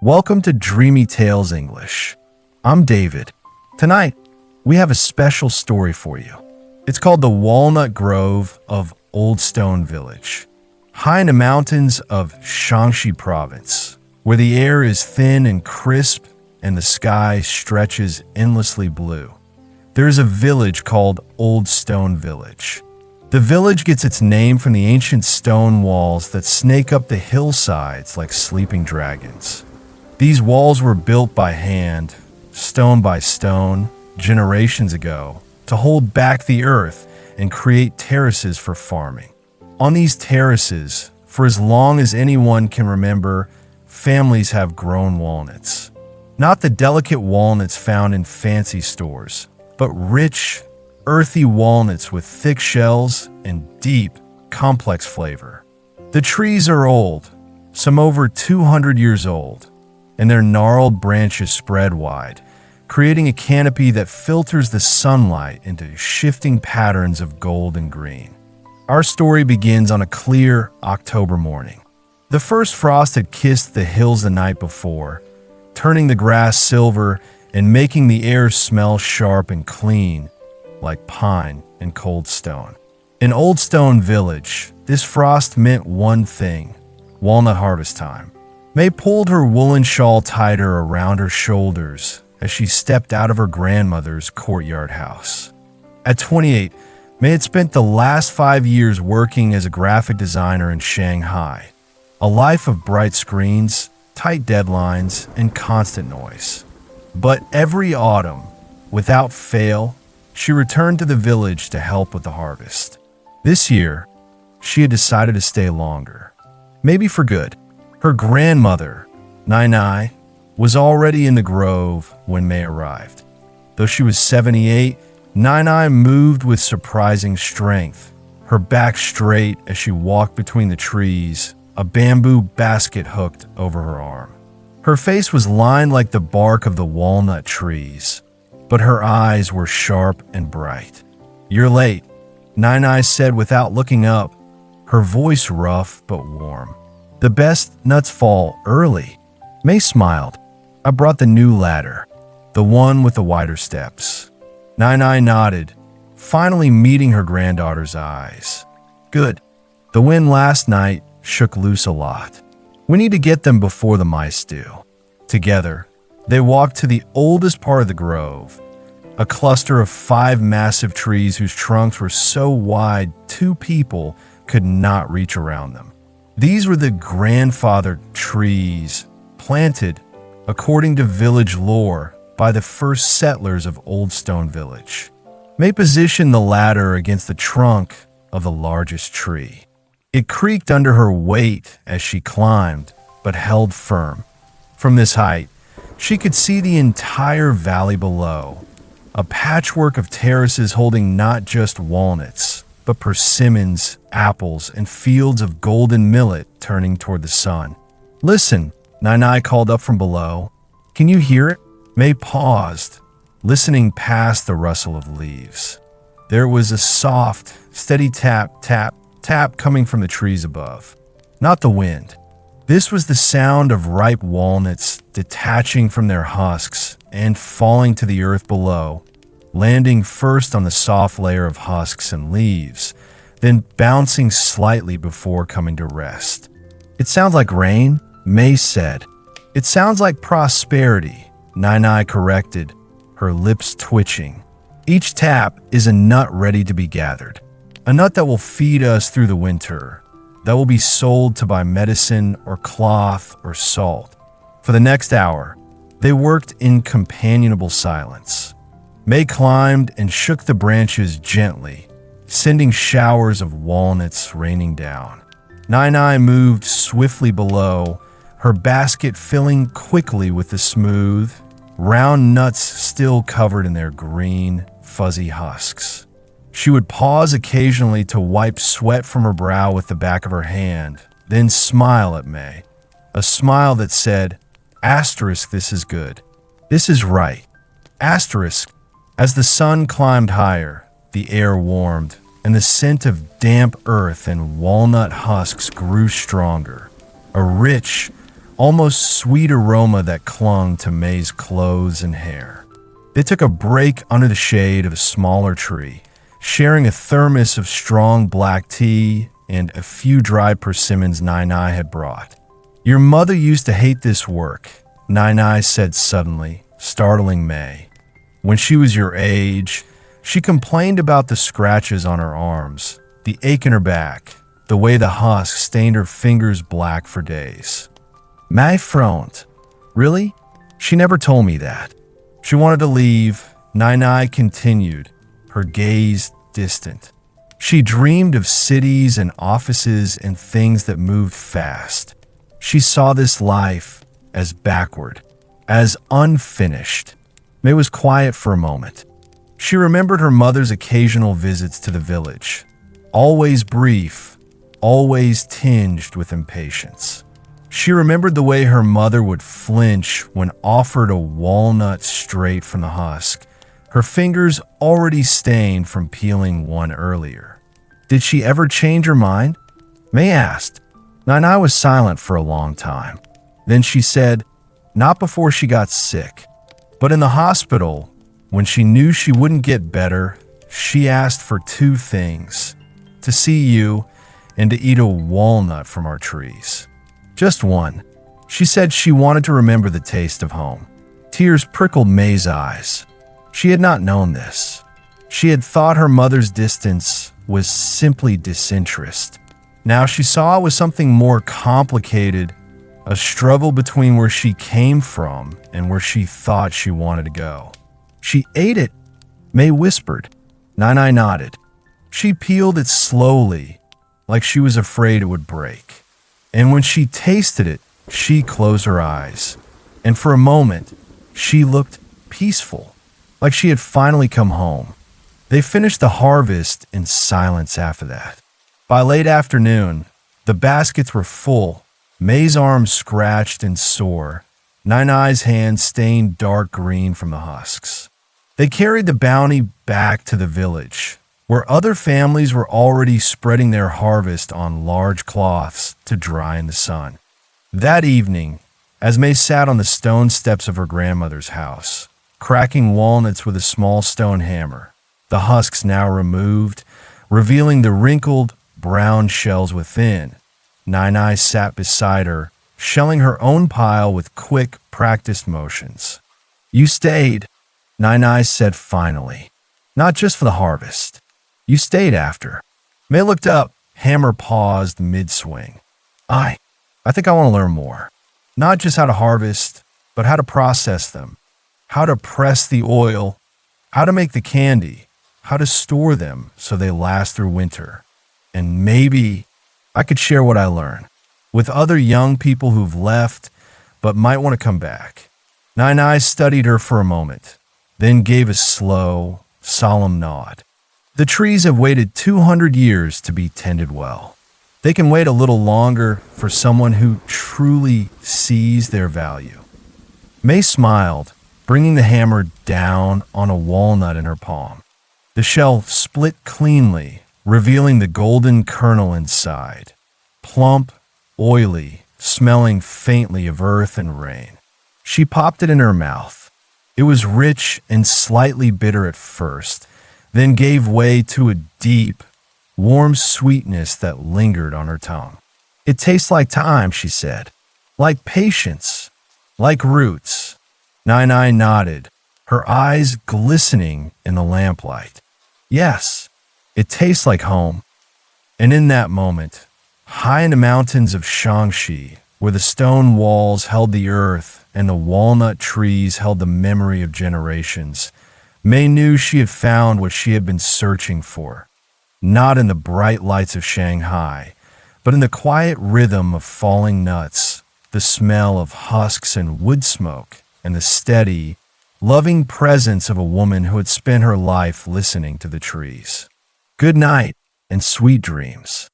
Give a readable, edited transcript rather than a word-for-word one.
Welcome to Dreamy Tales English. I'm David. Tonight, we have a special story for you. It's called The Walnut Grove of Old Stone Village, high in the mountains of Shanxi Province, where the air is thin and crisp and the sky stretches endlessly blue. There is a village called Old Stone Village. The village gets its name from the ancient stone walls that snake up the hillsides like sleeping dragons. These walls were built by hand, stone by stone, generations ago, to hold back the earth and create terraces for farming. On these terraces, for as long as anyone can remember, families have grown walnuts. Not the delicate walnuts found in fancy stores, but rich, earthy walnuts with thick shells and deep, complex flavor. The trees are old, some over 200 years old, and their gnarled branches spread wide, creating a canopy that filters the sunlight into shifting patterns of gold and green. Our story begins on a clear October morning. The first frost had kissed the hills the night before, turning the grass silver and making the air smell sharp and clean, like pine and cold stone. In Old Stone Village, this frost meant one thing: walnut harvest time. May pulled her woolen shawl tighter around her shoulders as she stepped out of her grandmother's courtyard house. At 28, May had spent the last 5 years working as a graphic designer in Shanghai, a life of bright screens, tight deadlines, and constant noise. But every autumn, without fail, she returned to the village to help with the harvest. This year, she had decided to stay longer, maybe for good. Her grandmother, Nai, was already in the grove when May arrived. Though she was 78, Nai moved with surprising strength, her back straight as she walked between the trees, a bamboo basket hooked over her arm. Her face was lined like the bark of the walnut trees, but her eyes were sharp and bright. "You're late," Nai said without looking up, her voice rough but warm. "The best nuts fall early." May smiled. "I brought the new ladder, the one with the wider steps." Nai nodded, finally meeting her granddaughter's eyes. "Good. The wind last night shook loose a lot. We need to get them before the mice do." Together, they walked to the oldest part of the grove, a cluster of 5 massive trees whose trunks were so wide 2 people could not reach around them. These were the grandfather trees, planted, according to village lore, by the first settlers of Old Stone Village. May positioned the ladder against the trunk of the largest tree. It creaked under her weight as she climbed, but held firm. From this height, she could see the entire valley below, a patchwork of terraces holding not just walnuts, but persimmons, apples, and fields of golden millet turning toward the sun. "Listen," Nai called up from below. "Can you hear it?" May paused, listening past the rustle of leaves. There was a soft, steady tap, tap, tap coming from the trees above. Not the wind. This was the sound of ripe walnuts detaching from their husks and falling to the earth below, landing first on the soft layer of husks and leaves, then bouncing slightly before coming to rest. "It sounds like rain," May said. "It sounds like prosperity," Nai corrected, her lips twitching. "Each tap is a nut ready to be gathered, a nut that will feed us through the winter, that will be sold to buy medicine or cloth or salt." For the next hour, they worked in companionable silence. May climbed and shook the branches gently, sending showers of walnuts raining down. Nai moved swiftly below, her basket filling quickly with the smooth, round nuts still covered in their green, fuzzy husks. She would pause occasionally to wipe sweat from her brow with the back of her hand, then smile at May. A smile that said, "Asterisk, this is good. This is right." Asterisk. As the sun climbed higher, the air warmed, and the scent of damp earth and walnut husks grew stronger. A rich, almost sweet aroma that clung to May's clothes and hair. They took a break under the shade of a smaller tree, sharing a thermos of strong black tea and a few dry persimmons Nai had brought. "Your mother used to hate this work," Nai said suddenly, startling May. "When she was your age, she complained about the scratches on her arms, the ache in her back, the way the husk stained her fingers black for days." May frowned. "Really? She never told me that." She wanted to leave. Nai continued, her gaze distant. She dreamed of cities and offices and things that moved fast. She saw this life as backward, as unfinished. May was quiet for a moment. She remembered her mother's occasional visits to the village, always brief, always tinged with impatience. She remembered the way her mother would flinch when offered a walnut straight from the husk, her fingers already stained from peeling one earlier. Did she ever change her mind? May asked. Nai was silent for a long time. Then she said, "Not before she got sick. But in the hospital, when she knew she wouldn't get better, she asked for two things: to see you and to eat a walnut from our trees. Just one." She said she wanted to remember the taste of home. Tears prickled May's eyes. She had not known this. She had thought her mother's distance was simply disinterest. Now she saw it was something more complicated, a struggle between where she came from and where she thought she wanted to go. "She ate it," May whispered. Nai nodded. She peeled it slowly, like she was afraid it would break. And when she tasted it, she closed her eyes. And for a moment, she looked peaceful, like she had finally come home. They finished the harvest in silence after that. By late afternoon, the baskets were full, May's arms scratched and sore, Nai's hands stained dark green from the husks. They carried the bounty back to the village, where other families were already spreading their harvest on large cloths to dry in the sun. That evening, as May sat on the stone steps of her grandmother's house, cracking walnuts with a small stone hammer, the husks now removed, revealing the wrinkled, brown shells within, Nai sat beside her, shelling her own pile with quick, practiced motions. "You stayed," Nai said finally. "Not just for the harvest. You stayed after." May looked up, hammer paused mid-swing. I think I want to learn more. Not just how to harvest, but how to process them, how to press the oil, how to make the candy, how to store them so they last through winter. And maybe I could share what I learn with other young people who've left but might want to come back. Nai studied her for a moment, then gave a slow, solemn nod. The trees have waited 200 years to be tended well. They can wait a little longer for someone who truly sees their value. May smiled, bringing the hammer down on a walnut in her palm. The shell split cleanly, revealing the golden kernel inside. Plump, oily, smelling faintly of earth and rain. She popped it in her mouth. It was rich and slightly bitter at first, then gave way to a deep, warm sweetness that lingered on her tongue. "It tastes like time," she said. "Like patience. Like roots." Nai nodded, her eyes glistening in the lamplight. "Yes, it tastes like home." And in that moment, high in the mountains of Shanxi, where the stone walls held the earth and the walnut trees held the memory of generations, May knew she had found what she had been searching for, not in the bright lights of Shanghai, but in the quiet rhythm of falling nuts, the smell of husks and wood smoke, and the steady, loving presence of a woman who had spent her life listening to the trees. Good night and sweet dreams.